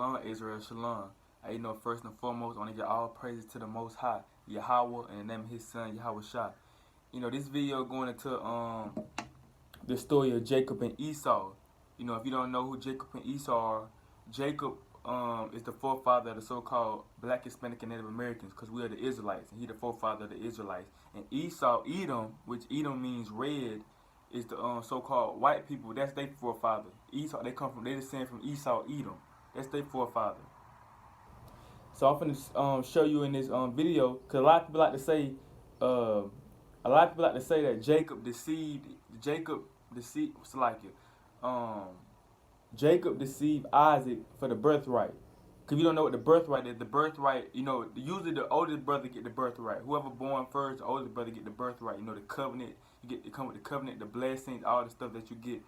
Shalom, Israel, Shalom. First and foremost, I want to give all praises to the Most High, Yahweh, and the name of His Son, Yahweh Shah. This video going into the story of Jacob and Esau. If you don't know who Jacob and Esau are, Jacob is the forefather of the so-called Black, Hispanic, and Native Americans, because we are the Israelites, and he the forefather of the Israelites. And Esau, Edom, which Edom means red, is the so-called white people. That's their forefather. Esau, they descend from Esau, Edom. That's their forefather. So I'm finna show you in this video, because a lot of people like to say, that Jacob deceived Jacob deceived Isaac for the birthright. Because you don't know what the birthright is. The birthright, usually the oldest brother get the birthright. Whoever born first, the oldest brother get the birthright. The covenant, you come with the covenant, the blessings, all the stuff that you get,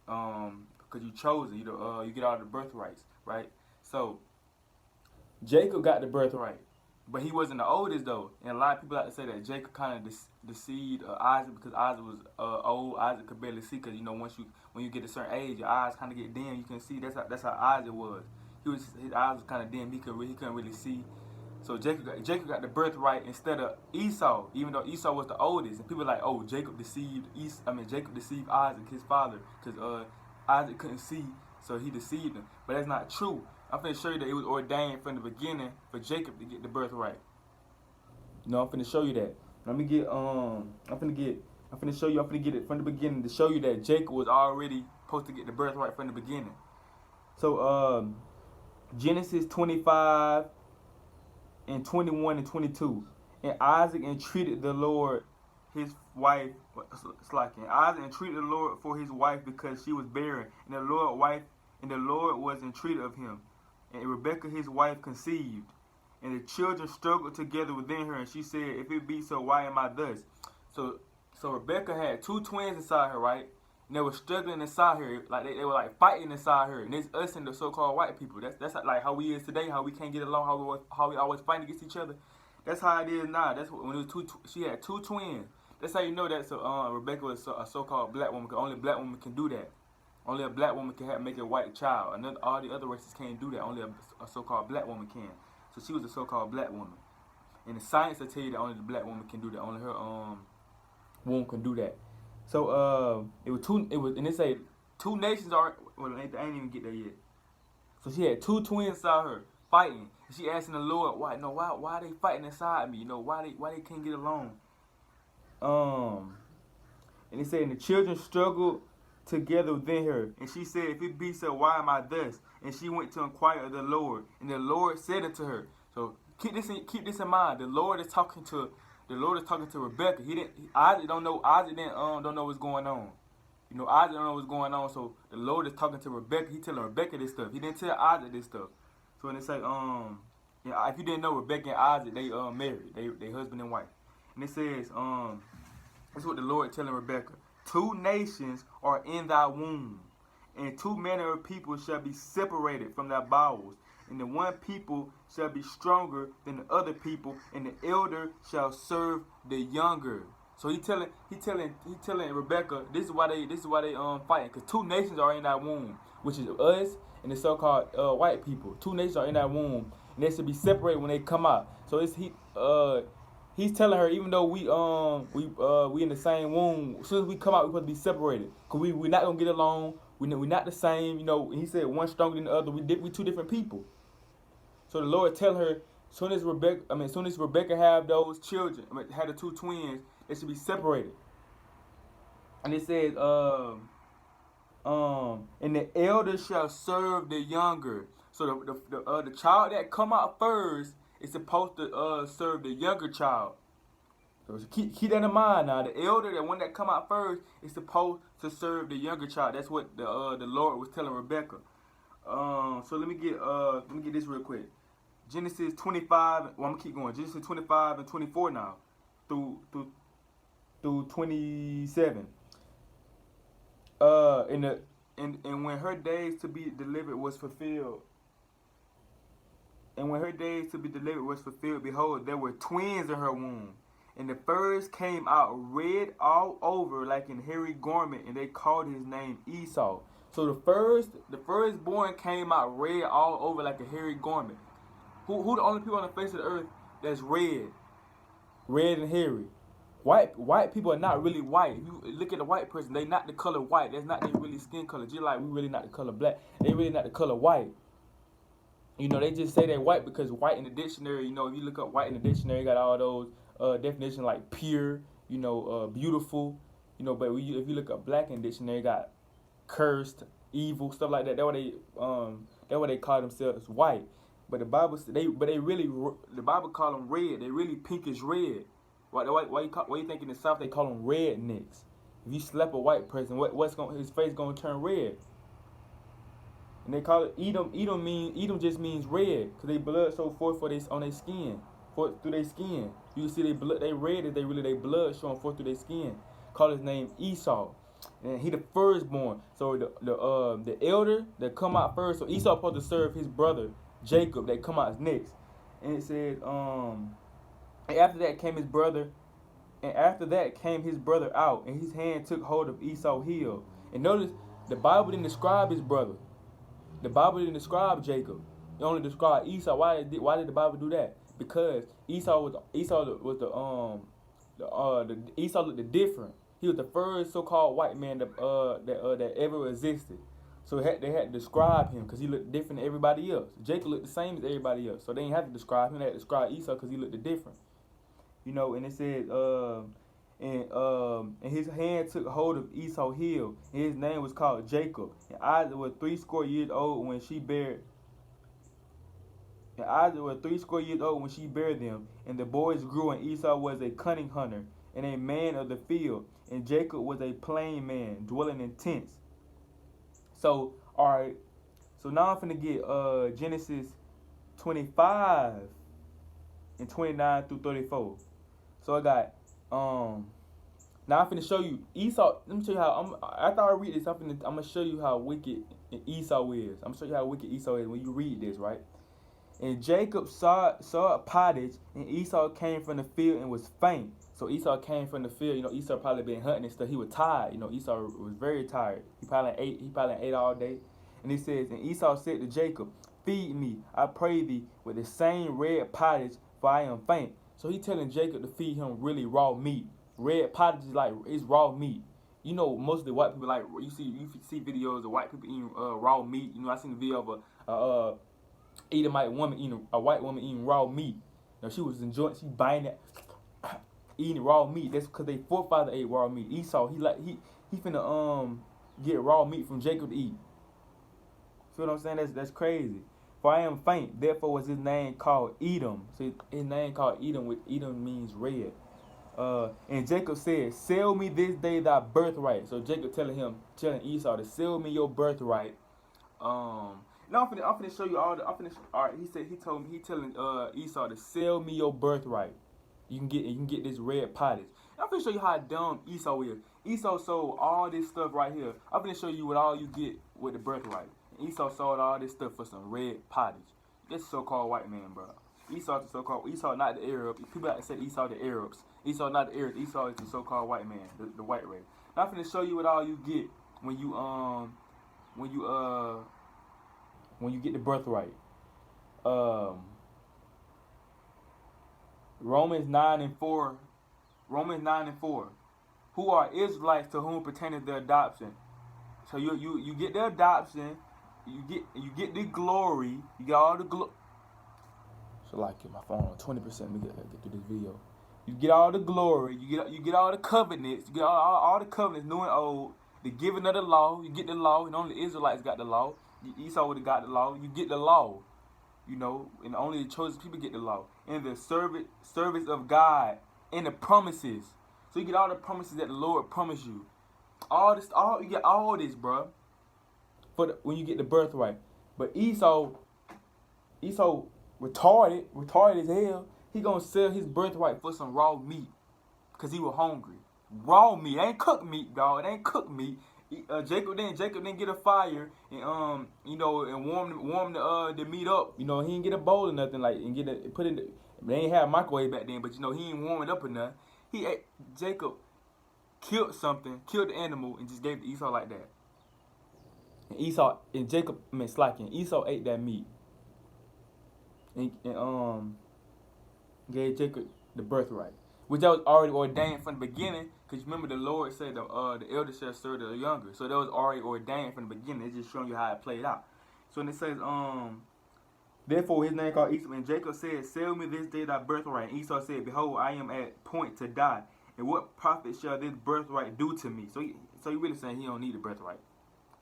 because you chosen. You get all the birthrights, right? So Jacob got the birthright, but he wasn't the oldest though. And a lot of people like to say that Jacob kind of deceived Isaac, because Isaac was old. Isaac could barely see, because when you get a certain age, your eyes kind of get dim. You can see. That's how Isaac was. His eyes was kind of dim. He couldn't really see. So Jacob got the birthright instead of Esau, even though Esau was the oldest. And people are like, oh, Jacob deceived Isaac, his father, because Isaac couldn't see, so he deceived him. But that's not true. I'm finna show you that it was ordained from the beginning for Jacob to get the birthright. I'm finna show you that. I'm finna get it from the beginning to show you that Jacob was already supposed to get the birthright from the beginning. So Genesis 25 and 21 and 22. And Isaac entreated the Lord his wife. Isaac entreated the Lord for his wife because she was barren, and the Lord was entreated of him. And Rebekah his wife conceived, and the children struggled together within her, and she said, if it be so, why am I thus? So Rebekah had two twins inside her, right? And they were struggling inside her, like they were like fighting inside her. And it's us and the so-called white people. That's like how we is today, how we can't get along, how we always fighting against each other. That's how it is now. That's when it was she had two twins. That's how you know that Rebekah was a so-called black woman, because only a black woman can do that. Only a black woman can make a white child. All the other races can't do that. Only a so-called black woman can. So she was a so-called black woman. And the science will tell you that only the black woman can do that. Only her womb can do that. So and they say two nations are. Well, I ain't even get there yet. So she had two twins inside her fighting. And she asking the Lord, why are they fighting inside me? Why they can't get along? And they say, and the children struggled together within her, and she said, if it be so, why am I thus? And she went to inquire of the Lord, and the Lord said unto her. So keep this in mind. The Lord is talking to Rebekah. Isaac don't know what's going on. Isaac don't know what's going on. So the Lord is talking to Rebekah. He telling Rebekah this stuff. He didn't tell Isaac this stuff. So when they say if you didn't know, Rebekah and Isaac, they married. They husband and wife. And it says that's what the Lord telling Rebekah. Two nations are in thy womb, and two manner of people shall be separated from thy bowels. And the one people shall be stronger than the other people, and the elder shall serve the younger. So he telling Rebekah, this is why they fighting, because two nations are in that womb, which is us and the so-called white people. Two nations are in that womb, and they should be separated when they come out. So he's telling her, even though we in the same womb, as soon as we come out, we're supposed to be separated, because we're not gonna get along. We're not the same. He said one stronger than the other. We two different people. So the Lord tell her, soon as Rebekah have those children, had the two twins, they should be separated. And it says, and the elder shall serve the younger. So the child that come out first is supposed to serve the younger child. So keep that in mind now. The elder, the one that come out first, is supposed to serve the younger child. That's what the Lord was telling Rebekah. So let me get this real quick. Genesis 25. Well, I'm gonna keep going. Genesis 25 and 24 now, through 27. And when her days to be delivered was fulfilled. And when her days to be delivered was fulfilled, behold, there were twins in her womb. And the first came out red all over like an hairy garment, and they called his name Esau. So the firstborn came out red all over like a hairy garment. Who the only people on the face of the earth that's red and hairy? White people are not really white. If you look at a white person, they not the color white. That's not their really skin color. Just like we really not the color black. They really not the color white. You know, they just say they're white because white in the dictionary, you know, if you look up white in the dictionary, you got all those definitions like pure, you know, beautiful, you know, but if you look up black in the dictionary, you got cursed, evil, stuff like that. That's what they call themselves white. But the Bible the Bible call them red. They really pinkish red. Why you think in the South they call them rednecks? If you slap a white person, his face gonna turn red? And they call it Edom. Edom just means red, cause they blood so forth on their skin, through their skin. You can see they blood, they red is they blood showing forth through their skin. Call his name Esau, and he the firstborn. So the elder that come out first. So Esau supposed to serve his brother Jacob that come out next. And it said and after that came his brother, out, and his hand took hold of Esau's heel. And notice the Bible didn't describe his brother. The Bible didn't describe Jacob. It only described Esau. Why did the Bible do that? Because Esau looked different. He was the first so-called white man that ever existed. So they had to describe him because he looked different than everybody else. Jacob looked the same as everybody else. So they didn't have to describe him. They had to describe Esau because he looked different. You know, and it said, and his hand took hold of Esau's heel, and his name was called Jacob. And Isaac was 80 years old when she bare. And Isaac was 80 years old when she bare them. And the boys grew, and Esau was a cunning hunter and a man of the field, and Jacob was a plain man dwelling in tents. So all right, so now I'm finna get Genesis 25 and 29 through 34. So I got now I'm finna show you Esau. Let me show you how. After I read this, I'm gonna show you how wicked Esau is. I'm gonna show you how wicked Esau is when you read this, right? And Jacob saw a pottage, and Esau came from the field and was faint. So Esau came from the field. You know, Esau probably been hunting and stuff. He was tired. You know, Esau was very tired. He probably ate all day. And he says, and Esau said to Jacob, "Feed me, I pray thee, with the same red pottage, for I am faint." So he telling Jacob to feed him really raw meat. Red pottage is like, it's raw meat. You know, most of the white people, like, you see videos of white people eating raw meat. You know, I seen a video of a Edomite woman a white woman eating raw meat. You know, she was enjoying, she biting it, eating raw meat. That's because they forefather ate raw meat. Esau, he finna get raw meat from Jacob to eat. Feel what I'm saying? That's crazy. For I am faint, therefore was his name called Edom. So his name called Edom, which Edom means red. And Jacob said, "Sell me this day thy birthright." So Jacob telling Esau to sell me your birthright. Now I'm finna show you all right. He telling Esau to sell me your birthright. You can get this red pottage. I'm finna show you how dumb Esau is. Esau sold all this stuff right here. I'm finna show you what all you get with the birthright. Esau sold all this stuff for some red pottage. This so-called white man, bro. Esau not the Arab. People like to say Esau the Arabs. Esau not the Arabs. Esau is the so-called white man, the white race. Now I'm finna show you what all you get when you get the birthright. Romans 9 and 4. Who are Israelites to whom pertaineth the adoption? So you get the adoption. You get the glory. You get all the glory. So like my phone on 20%. Let me get through this video. You get all the glory. You get all the covenants. You get all the covenants, new and old. The giving of the law. You get the law, and only the Israelites got the law. Esau would have got the law. You get the law, you know, and only the chosen people get the law. And the service of God and the promises. So you get all the promises that the Lord promised you. You get all this, bro. When you get the birthright. But Esau retarded as hell. He gonna sell his birthright for some raw meat, cause he was hungry. Raw meat, it ain't cooked meat, dog. It ain't cooked meat. Jacob didn't get a fire and warm the meat up. You know, he didn't get a bowl or nothing they ain't have a microwave back then, but you know he ain't warm it up or nothing. Jacob killed the animal and just gave it to Esau like that. And Jacob, I mean, slacking. Esau ate that meat and gave Jacob the birthright, which that was already ordained from the beginning. Because remember, the Lord said the elder shall serve the younger, so that was already ordained from the beginning. It's just showing you how it played out. So when it says therefore his name called Esau, and Jacob said, sell me this day thy birthright. And Esau said, behold, I am at point to die, and what profit shall this birthright do to me? So he really saying he don't need the birthright.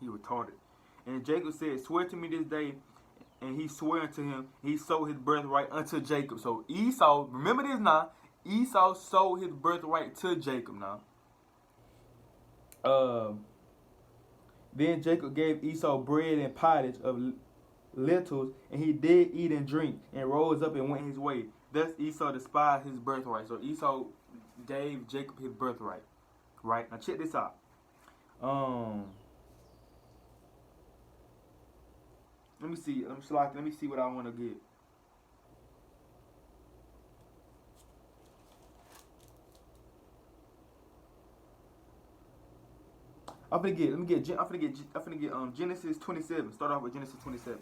He retarded. And Jacob said, swear to me this day. And he swore unto him, he sold his birthright unto Jacob. So Esau, remember this now, Esau sold his birthright to Jacob now. Then Jacob gave Esau bread and pottage of lentils, and he did eat and drink, and rose up and went his way. Thus Esau despised his birthright. So Esau gave Jacob his birthright. Right? Now check this out. Let me see. Let me see what I want to get. I'm finna get Genesis 27. Start off with Genesis 27.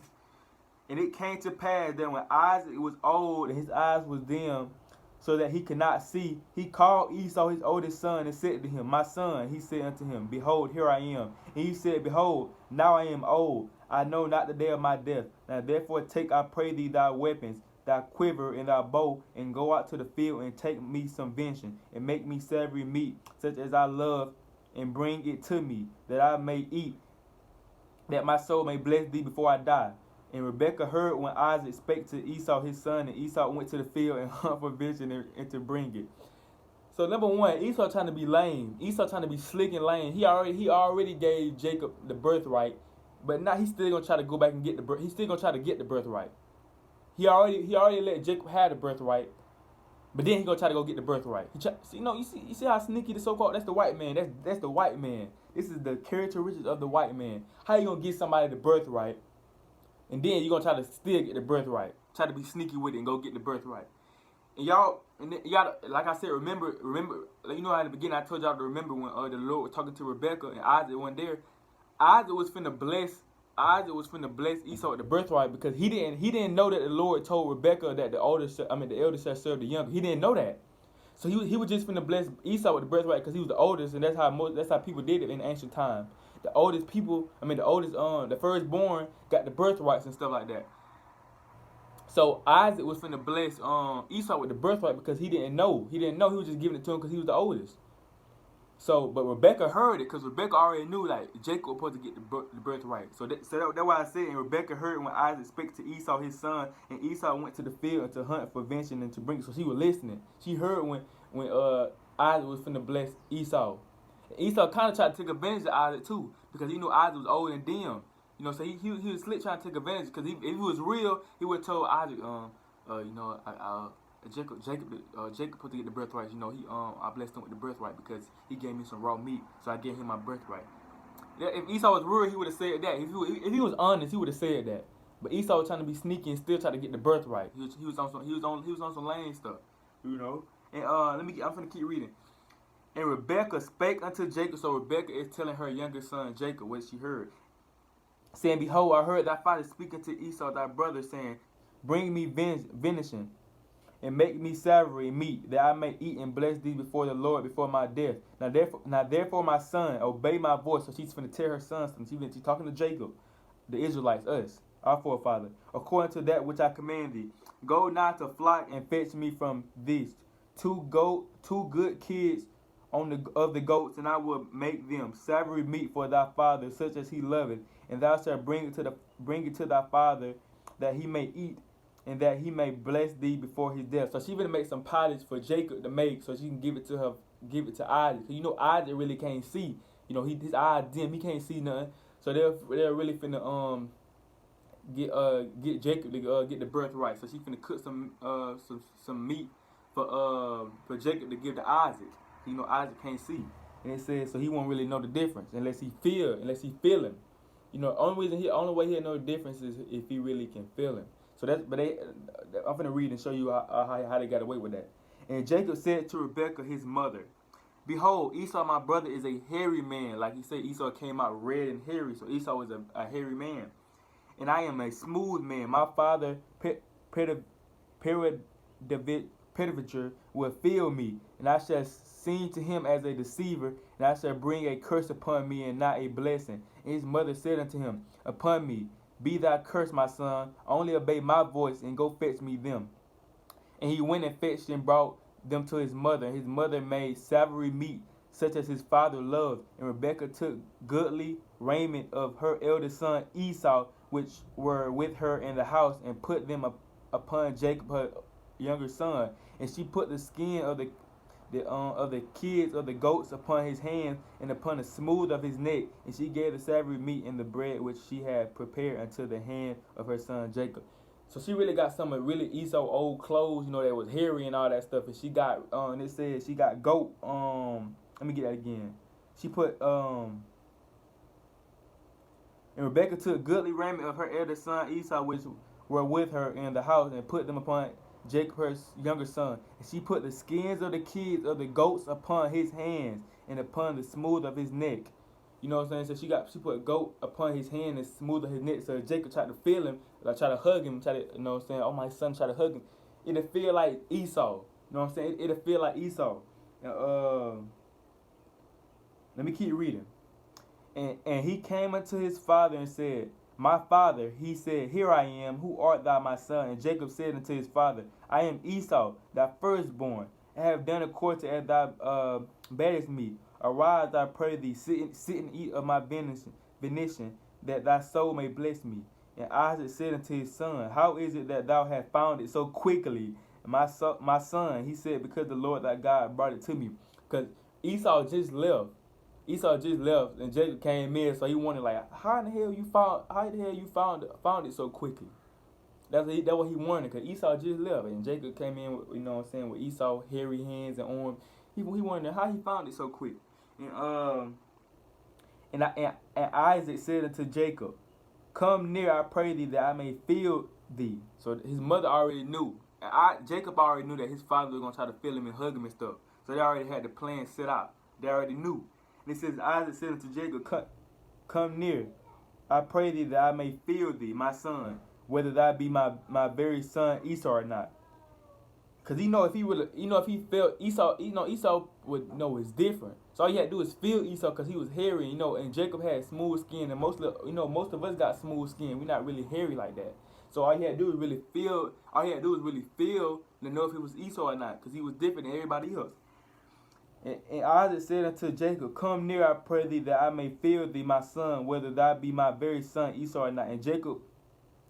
And it came to pass that when Isaac was old and his eyes was dim, so that he could not see, he called Esau his oldest son and said to him, my son. He said unto him, behold, here I am. And he said, behold, now I am old. I know not the day of my death. Now therefore take, I pray thee, thy weapons, thy quiver and thy bow, and go out to the field and take me some venison, and make me savory meat, such as I love, and bring it to me, that I may eat, that my soul may bless thee before I die. And Rebekah heard when Isaac spake to Esau his son, and Esau went to the field and hunt for venison and to bring it. So number one, Esau trying to be lame. Esau trying to be slick and lame. He already gave Jacob the birthright, but now he's still gonna try to go back and get the he's still gonna try to get the birthright. He already let Jacob have the birthright, but then he gonna try to go get the birthright. You see how sneaky the so-called, that's the white man. That's the white man. This is the characteristics of the white man. How you gonna get somebody the birthright, and then you gonna try to still get the birthright? Try to be sneaky with it and go get the birthright. And y'all gotta, like I said, remember, you know, at the beginning I told y'all to remember when the Lord was talking to Rebekah and Isaac went there. Isaac was finna bless Esau with the birthright, because he didn't know that the Lord told Rebekah that the elder shall serve the younger. He didn't know that. So he was just finna bless Esau with the birthright because he was the oldest, and that's how people did it in ancient time. The firstborn got the birthrights and stuff like that. So Isaac was finna bless Esau with the birthright because he didn't know. He was just giving it to him because he was the oldest. So, but Rebekah heard it because Rebekah already knew, like, Jacob was supposed to get the birthright. So that's why I said, and Rebekah heard when Isaac spake to Esau his son, and Esau went to the field to hunt for venison and to bring it. So she was listening. She heard when Isaac was finna bless Esau. And Esau kind of tried to take advantage of Isaac too, because he knew Isaac was old and dim. You know, so he was slick trying to take advantage, because if he was real, he would have told Isaac, Jacob put to get the birthright. You know, I blessed him with the birthright because he gave me some raw meat, so I gave him my birthright. If Esau was real, he would have said that. If he was honest, he would have said that. But Esau was trying to be sneaky and still try to get the birthright. He was on some lame stuff, you know. And I'm gonna keep reading. And Rebekah spake unto Jacob. So Rebekah is telling her younger son Jacob what she heard, saying, behold, I heard thy father speaking to Esau thy brother, saying, bring me venison, and make me savory meat, that I may eat and bless thee before the Lord before my death. Now therefore, my son, obey my voice. So she's finna tell her son something. She's talking to Jacob, the Israelites, us, our forefather. According to that which I command thee, go not to flock and fetch me from these two good kids of the goats, and I will make them savory meat for thy father, such as he loveth, and thou shalt bring it to thy father, that he may eat, and that he may bless thee before his death. So she's gonna make some pottage for Jacob to make, so she can give it to Isaac. So you know Isaac really can't see. You know his eyes dim, he can't see nothing. So they're really finna get Jacob to get the birthright. So she's finna cook some meat for Jacob to give to Isaac. You know Isaac can't see, and it says so he won't really know the difference unless he feel him. You know, only way he'll know the difference is if he really can feel him. So I'm gonna read and show you how they got away with that. And Jacob said to Rebekah his mother, Behold, Esau my brother is a hairy man. Like he said, Esau came out red and hairy. So Esau is a hairy man. And I am a smooth man. My father, Pedaviture, will fill me. And I shall seem to him as a deceiver. And I shall bring a curse upon me and not a blessing. And his mother said unto him, Upon me, be thou cursed, my son. Only obey my voice and go fetch me them. And he went and fetched and brought them to his mother. His mother made savory meat, such as his father loved. And Rebekah took goodly raiment of her eldest son Esau, which were with her in the house, and put them upon Jacob her younger son. And she put the skin of the kids of the goats upon his hands and upon the smooth of his neck. And she gave the savory meat and the bread which she had prepared unto the hand of her son Jacob. So she really got some of really Esau old clothes, that was hairy and all that stuff. And she got, it says she got goat, let me get that again. She put, and Rebekah took goodly raiment of her eldest son Esau, which were with her in the house, and put them upon Jacob her younger son. And she put the skins of the kids of the goats upon his hands and upon the smooth of his neck. You know what I'm saying? So she put goat upon his hand and smooth of his neck. So Jacob tried to feel him, like try to hug him, you know what I'm saying? Oh, my son, try to hug him. It'll feel like Esau. You know what I'm saying? It'll feel like Esau. Let me keep reading. And he came unto his father and said, My father, he said, Here I am. Who art thou, my son? And Jacob said unto his father, I am Esau, thy firstborn. I have done according as thou badest me. Arise, I pray thee, sit and eat of my venison, that thy soul may bless me. And Isaac said unto his son, How is it that thou hast found it so quickly? And my son, he said, Because the Lord thy God brought it to me. Because Esau just left. And Jacob came in, so he wanted, like, how the hell you found it so quickly? That's what he wanted, because Esau just left, and Jacob came in, with Esau hairy hands and arms. He wondered how he found it so quick. And Isaac said unto Jacob, Come near, I pray thee, that I may feel thee. So his mother already knew. And Jacob already knew that his father was going to try to feel him and hug him and stuff. So they already had the plan set out. They already knew. And it says, Isaac said unto Jacob, Come near, I pray thee, that I may feel thee, my son, whether thou be my very son Esau or not. Because if he felt Esau, Esau would know it's different. So all you had to do is feel Esau, because he was hairy, and Jacob had smooth skin, and most of us got smooth skin. We're not really hairy like that. So all he had to do was really feel. All he had to do was really feel to know if it was Esau or not, because he was different than everybody else. And Isaac said unto Jacob, Come near, I pray thee, that I may feel thee, my son, whether thou be my very son Esau or not. And Jacob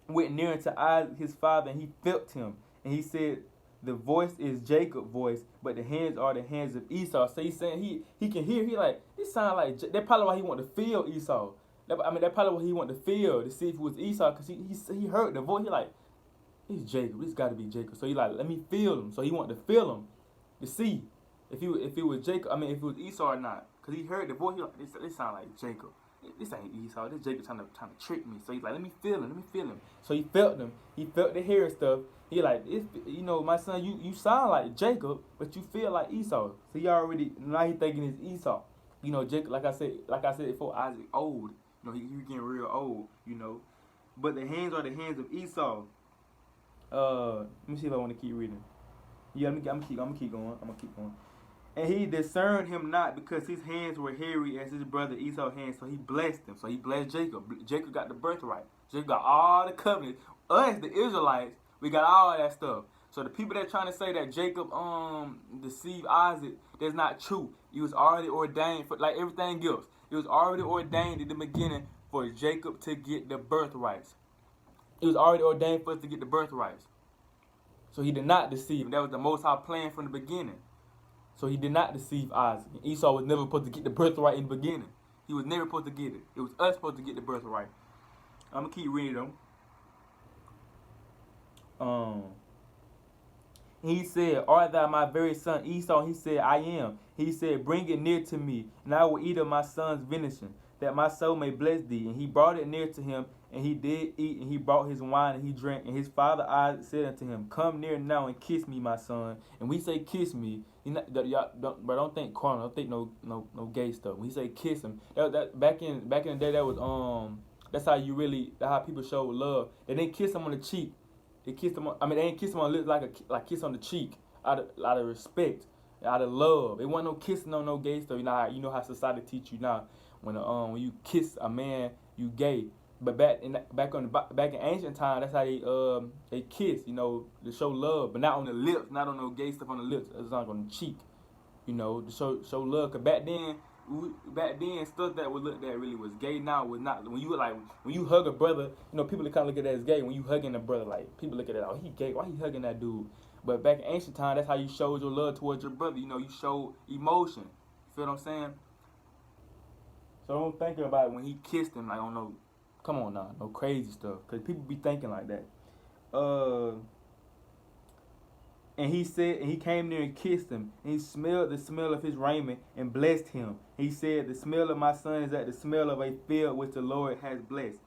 went near unto Isaac his father, and he felt him. And he said, The voice is Jacob's voice, but the hands are the hands of Esau. So he's saying he can hear. He like, it sound like, that's probably why he wanted to feel Esau. That's probably what he wanted to feel, to see if it was Esau, because he heard the voice. He like, it's Jacob. This got to be Jacob. So he like, let me feel him. So he wanted to feel him to see if it was Jacob. If it was Esau or not, because he heard the voice. He like, this sound like Jacob. This ain't Esau. This Jacob trying to trick me. So he's like, let me feel him. So he felt him. He felt the hair and stuff. He like, my son, you sound like Jacob, but you feel like Esau. So he already, now he thinking it's Esau. Jacob, like I said before, Isaac old. He getting real old. But the hands are the hands of Esau. Let me see if I want to keep reading. Yeah, I'm gonna keep going. And he discerned him not, because his hands were hairy as his brother Esau's hands. So he blessed him. So he blessed Jacob. Jacob got the birthright. Jacob got all the covenants. Us, the Israelites, we got all that stuff. So the people that trying to say that Jacob deceived Isaac, that's not true. He was already ordained for, like everything else. It was already ordained in the beginning for Jacob to get the birthrights. It was already ordained for us to get the birthrights. So he did not deceive him. That was the Most High plan from the beginning. So he did not deceive Isaac. Esau was never supposed to get the birthright in the beginning. He was never supposed to get it. It was us supposed to get the birthright. I'm going to keep reading them. He said, Art thou my very son Esau? He said, I am. He said, Bring it near to me, and I will eat of my son's venison, that my soul may bless thee. And he brought it near to him, and he did eat, and he brought his wine, and he drank. And his father Isaac said unto him, Come near now and kiss me, my son. And we say kiss me, Don't think carnal. Don't think no gay stuff. When he say kiss him, that back in the day, that was that's how that's how people show love. They didn't kiss him on the cheek. They kissed him. They didn't kiss him on the lips like kiss on the cheek out of respect, out of love. It wasn't no kissing on no gay stuff. You know how society teach you now. When you kiss a man, you gay. But back in ancient time, that's how they kiss, to show love, but not on the lips, not on no gay stuff on the lips. It's not on the cheek, to show love. Cause back then stuff that was looked at really was gay. Now was not. When you hug a brother, people kind of look at that as gay. When you hugging a brother, like people look at it, oh, he gay. Why he hugging that dude? But back in ancient time, that's how you showed your love towards your brother. You showed emotion. You feel what I'm saying? So don't think about it when he kissed him. Like, I don't know. Come on now, no crazy stuff, cause people be thinking like that. And he came there and kissed him, and he smelled the smell of his raiment and blessed him. He said, "The smell of my son is at the smell of a field which the Lord has blessed.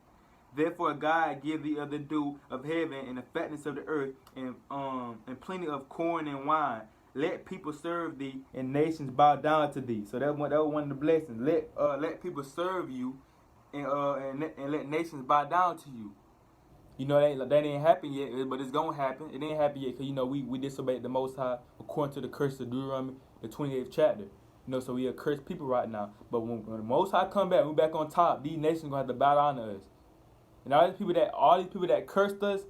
Therefore God give thee of the dew of heaven and the fatness of the earth, and plenty of corn and wine. Let people serve thee, and nations bow down to thee." So that was one of the blessings. Let people serve you. And let nations bow down to you. That ain't happened yet, but it's gonna happen. It ain't happened yet because we disobeyed the Most High according to the curse of Deuteronomy, the 28th chapter. So we are cursed people right now. But when the Most High come back, we back on top. These nations gonna have to bow down to us. And all these people that cursed us,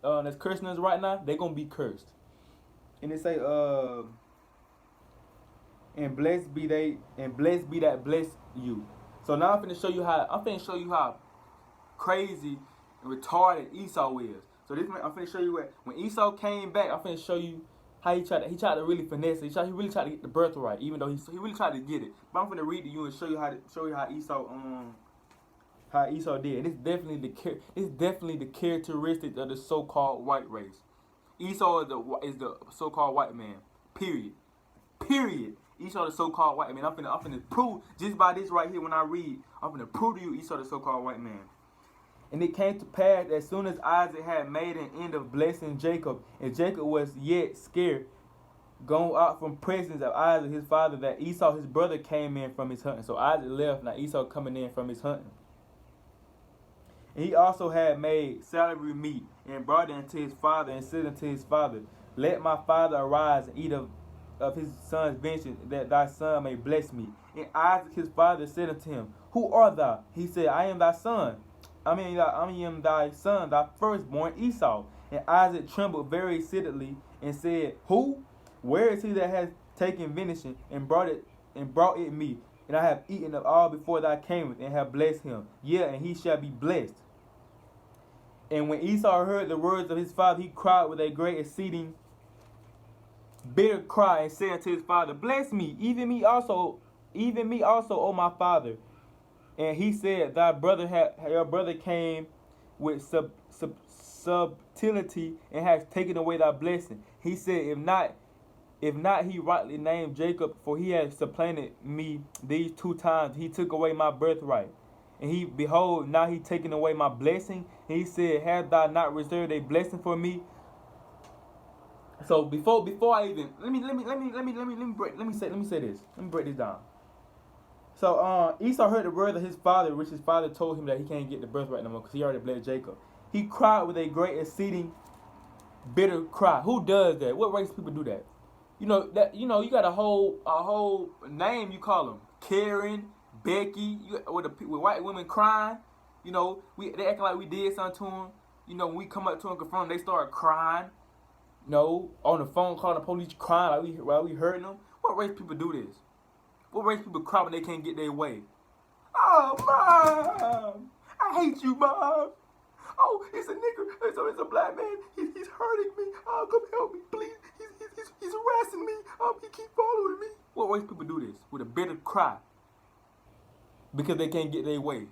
that's cursing us right now, they gonna be cursed. And they say, and blessed be that bless you. So now I'm finna show you how crazy and retarded Esau is. So I'm finna show you when Esau came back. I'm finna show you how he tried to really finesse it. He really tried to get the birthright, even though he really tried to get it. But I'm finna read to you and show you how Esau did. It's definitely the characteristics of the so-called white race. Esau is the so-called white man. Period. Esau the so-called white man. I'm finna prove just by this right here when I read. I'm finna prove to you Esau the so-called white man. And it came to pass as soon as Isaac had made an end of blessing Jacob, and Jacob was yet scared, gone out from presence of Isaac his father, that Esau his brother came in from his hunting. So Isaac left, now Esau coming in from his hunting. And he also had made salary meat and brought it unto his father, and said unto his father, "Let my father arise and eat of his son's vengeance, that thy son may bless me." And Isaac his father said unto him, "Who art thou?" He said, I am thy son, thy firstborn Esau. And Isaac trembled very exceedingly and said, "Who? Where is he that hath taken venison and brought it me? And I have eaten of all before thou camest, and have blessed him. Yeah, and he shall be blessed." And when Esau heard the words of his father, he cried with a great exceeding bitter cry, and said unto his father, "Bless me, even me also, O my father." And he said, your brother came with subtlety, and has taken away thy blessing. He said, if not he rightly named Jacob, for he has supplanted me these 2 times. He took away my birthright. And behold, now he taken away my blessing. And he said, "Have thou not reserved a blessing for me?" So before I even let me say this. Let me break this down. So Esau heard the word of his father, which his father told him that he can't get the birthright no more because he already blessed Jacob. He cried with a great exceeding bitter cry. Who does that? What race people do that? You got a whole name you call them. Karen, Becky, with white women crying. They acting like we did something to them. When we come up to them, confront them, they start crying. On the phone, calling the police, crying while we hurting them. What race people do this? What race people cry when they can't get their way? "Oh, Mom, I hate you, Mom. Oh, it's a nigger. It's a black man. He's hurting me. Oh, come help me, please. He's harassing me. He keep following me." What race people do this with a bitter cry? Because they can't get their way.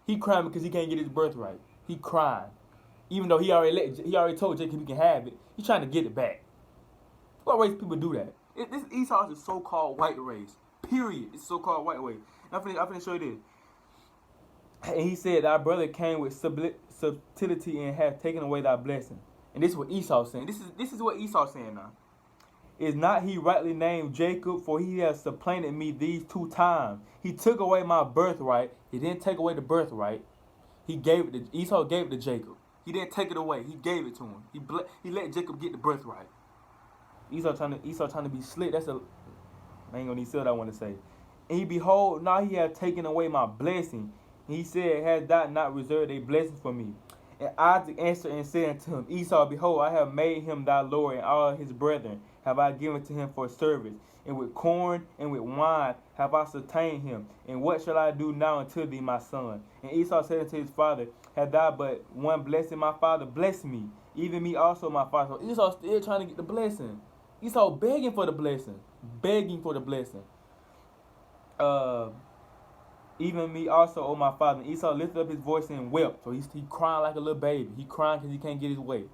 He crying because he can't get his birthright. He crying. Even though he already told Jacob he can have it. He's trying to get it back. What race people do that? This Esau is a so-called white race. Period. It's so-called white race. I'm finna show you this. And he said, "Thy brother came with subtlety and hath taken away thy blessing." And this is what Esau's saying. This is what Esau's saying now. Is not he rightly named Jacob? For he has supplanted me these 2 times. He took away my birthright. He didn't take away the birthright. He gave it to Esau. Gave it to Jacob. He didn't take it away. He gave it to him. He let Jacob get the birthright. Esau trying to be slick. I ain't gonna need to say what I want to say. And he behold, now he hath taken away my blessing. And he said, has thou not reserved a blessing for me? And Isaac answered and said unto him, Esau, behold, I have made him thy Lord, and all his brethren have I given to him for service. And with corn and with wine have I sustained him. And what shall I do now unto thee, my son? And Esau said unto his father, have thou but one blessing, my father? Bless me, even me also, my father. So Esau still trying to get the blessing. Esau begging for the blessing. Begging for the blessing. Even me also, O my father. And Esau lifted up his voice and wept. So he crying like a little baby. He crying because he can't get his way.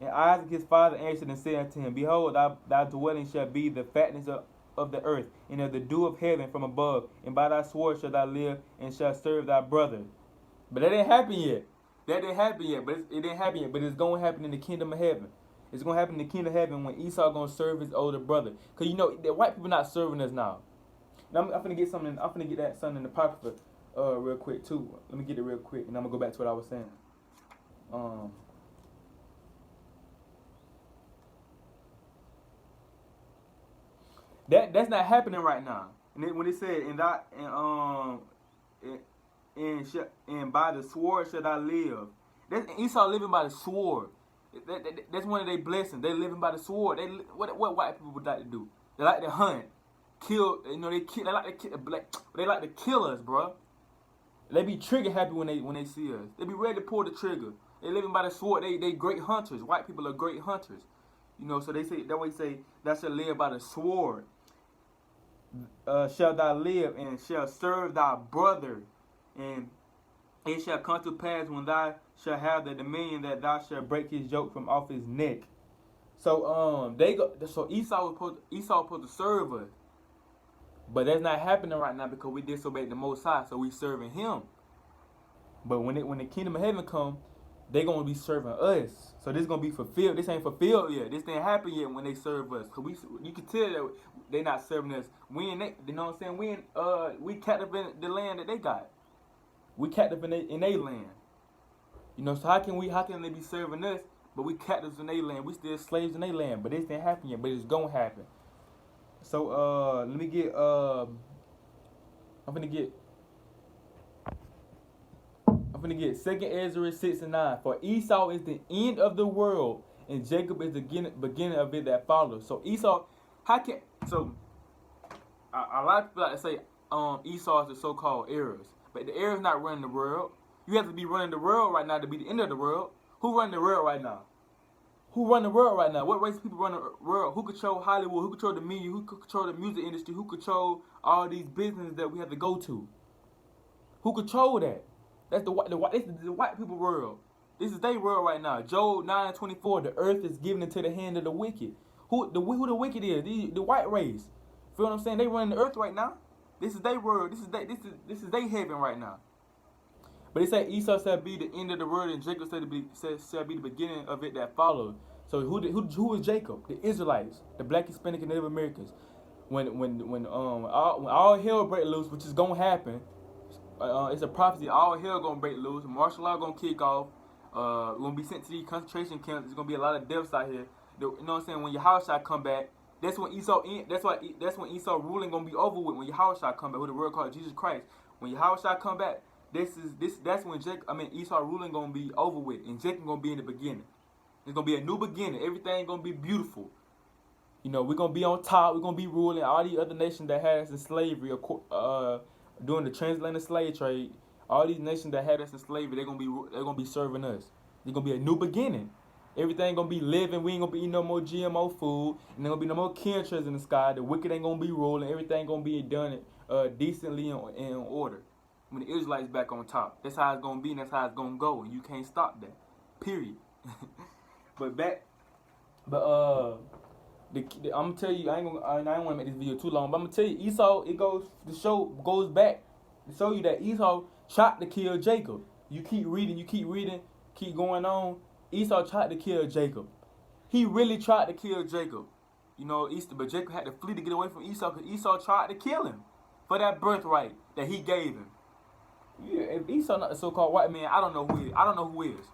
And Isaac his father answered and said unto him, behold, thy dwelling shall be the fatness of the earth, and of the dew of heaven from above. And by thy sword shalt thou live, and shalt serve thy brother. But that didn't happen yet. But it didn't happen yet. But it's going to happen in the kingdom of heaven. It's going to happen in the kingdom of heaven when Esau going to serve his older brother. Because the white people not serving us now. Now I'm finna get something. I'm finna get that something in the pocket real quick too. Let me get it real quick, and I'm gonna go back to what I was saying. That's not happening right now. And when it said and by the sword shall I live. That's Esau living by the sword. That's one of their blessings. They living by the sword. What white people would like to do? They like to hunt. Kill, they like to kill us, bro. They be trigger happy when they see us. They be ready to pull the trigger. They living by the sword. They great hunters. White people are great hunters. So they say that way say thou shalt live by the sword. Shall thou live and shall serve thy brother, and it shall come to pass when thou shalt have the dominion that thou shalt break his yoke from off his neck. So So Esau was supposed to serve us. But that's not happening right now because we disobeyed the Most High, so we serving Him. But when the kingdom of heaven come, they gonna be serving us. So this gonna be fulfilled. This ain't fulfilled yet. This didn't happen yet when they serve us. Cause you can tell that they not serving us. We in you know what I'm saying? We captive in the land that they got. We captive in their land. So how can they be serving us? But we captives in their land. We still slaves in their land. But this didn't happen yet. But it's gonna happen. So let me get I'm gonna get 2 Ezra 6:9. For Esau is the end of the world, and Jacob is the beginning of it that follows. So Esau, a lot of people like to say Esau is the so-called heirs, but the heirs not running the world. You have to be running the world right now to be the end of the world. Who running the world right now? Who run the world right now? What race of people run the world? Who control Hollywood? Who control the media? Who control the music industry? Who control all these businesses that we have to go to? Who control that? That's the white people world. This is their world right now. Job 9:24. The earth is given into the hand of the wicked. Who the wicked is? The white race. Feel what I'm saying? They running the earth right now. This is their world. This is their heaven right now. But it said Esau shall be the end of the world, and Jacob shall be the beginning of it that follows. So who is Jacob? The Israelites, the Black, Hispanic, and Native Americans. When all hell break loose, which is gonna happen, it's a prophecy. All hell gonna break loose. Martial law gonna kick off. We're gonna be sent to these concentration camps. There's gonna be a lot of deaths out here. You know what I'm saying? When your house shall come back, that's when Esau. That's when Esau ruling gonna be over with. When your house shall come back, with the word called Jesus Christ. When your house shall come back. That's when Esau ruling gonna be over with, and Jacob gonna be in the beginning. It's gonna be a new beginning. Everything gonna be beautiful. We're gonna be on top. We're gonna be ruling all these other nations that had us in slavery, during the transatlantic slave trade. All these nations that had us in slavery, they're gonna be serving us. It's gonna be a new beginning. Everything gonna be living. We ain't gonna be eating no more GMO food, and there gonna be no more chemtrails in the sky. The wicked ain't gonna be ruling. Everything gonna be done decently and in order. When the Israelites back on top, that's how it's gonna be, and that's how it's gonna go, and you can't stop that. Period. I'm gonna tell you, I don't want to make this video too long, but I'm gonna tell you, Esau, goes back to show you that Esau tried to kill Jacob. You keep reading, keep going on. Esau tried to kill Jacob. He really tried to kill Jacob. But Jacob had to flee to get away from Esau because Esau tried to kill him for that birthright that he gave him. Yeah, if Esau not the so-called white man, I don't know who is. I don't know who is.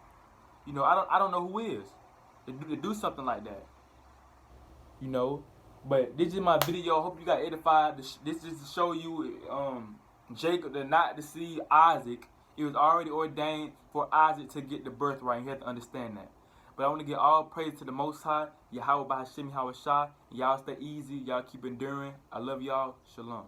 I don't know who is to do something like that. But this is my video. I hope you got edified. This is to show you Jacob did not deceive Isaac. It was already ordained for Isaac to get the birthright. You have to understand that. But I want to give all praise to the Most High, Yahweh Bahashim Yahweh Shah. Y'all stay easy. Y'all keep enduring. I love y'all. Shalom.